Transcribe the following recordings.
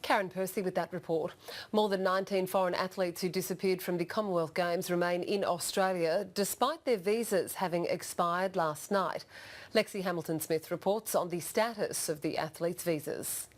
Karen Percy with that report. More than 19 foreign athletes who disappeared from the Commonwealth Games remain in Australia despite their visas having expired last night. Lexi Hamilton-Smith reports on the status of the athletes' visas.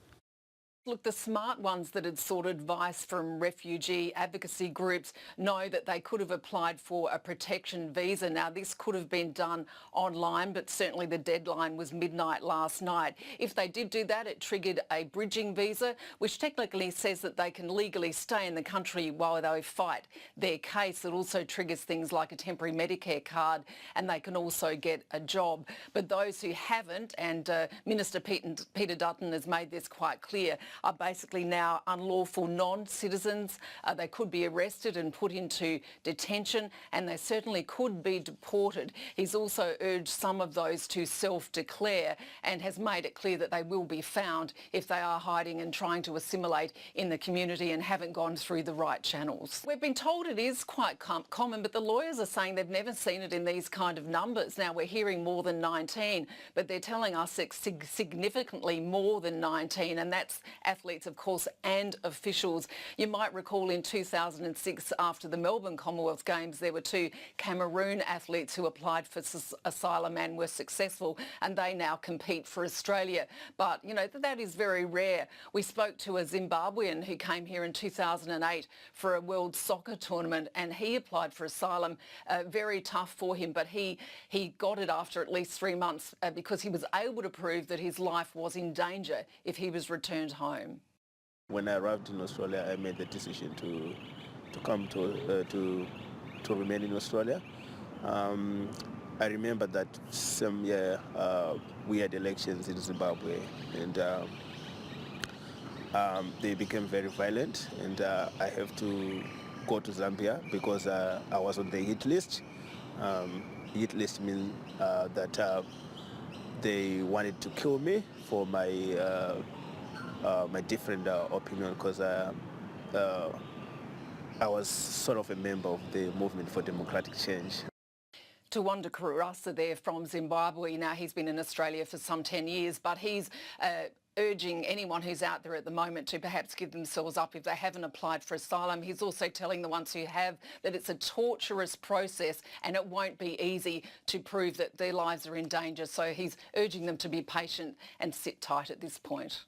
Look, the smart ones that had sought advice from refugee advocacy groups know that they could have applied for a protection visa. Now, this could have been done online, but certainly the deadline was midnight last night. If they did do that, it triggered a bridging visa, which technically says that they can legally stay in the country while they fight their case. It also triggers things like a temporary Medicare card, and they can also get a job. But those who haven't, and Minister Peter Dutton has made this quite clear, are basically now unlawful non-citizens. They could be arrested and put into detention, and they certainly could be deported. He's also urged some of those to self-declare and has made it clear that they will be found if they are hiding and trying to assimilate in the community and haven't gone through the right channels. We've been told it is quite common, but the lawyers are saying they've never seen it in these kind of numbers. Now, we're hearing more than 19, but they're telling us it's significantly more than 19, and that's athletes, of course, and officials. You might recall in 2006, after the Melbourne Commonwealth Games, there were two Cameroon athletes who applied for asylum and were successful, and they now compete for Australia. But, you know, that is very rare. We spoke to a Zimbabwean who came here in 2008 for a World Soccer tournament, and he applied for asylum. Very tough for him, but he got it after at least 3 months because he was able to prove that his life was in danger if he was returned home. When I arrived in Australia, I made the decision to come to remain in Australia. I remember that some year we had elections in Zimbabwe, and they became very violent, and I have to go to Zambia because I was on the hit list. Hit list means that they wanted to kill me for my different opinion, because I was sort of a member of the Movement for Democratic Change. Tawanda Kurasa there from Zimbabwe. Now, he's been in Australia for some 10 years, but he's urging anyone who's out there at the moment to perhaps give themselves up if they haven't applied for asylum. He's also telling the ones who have that it's a torturous process and it won't be easy to prove that their lives are in danger. So he's urging them to be patient and sit tight at this point.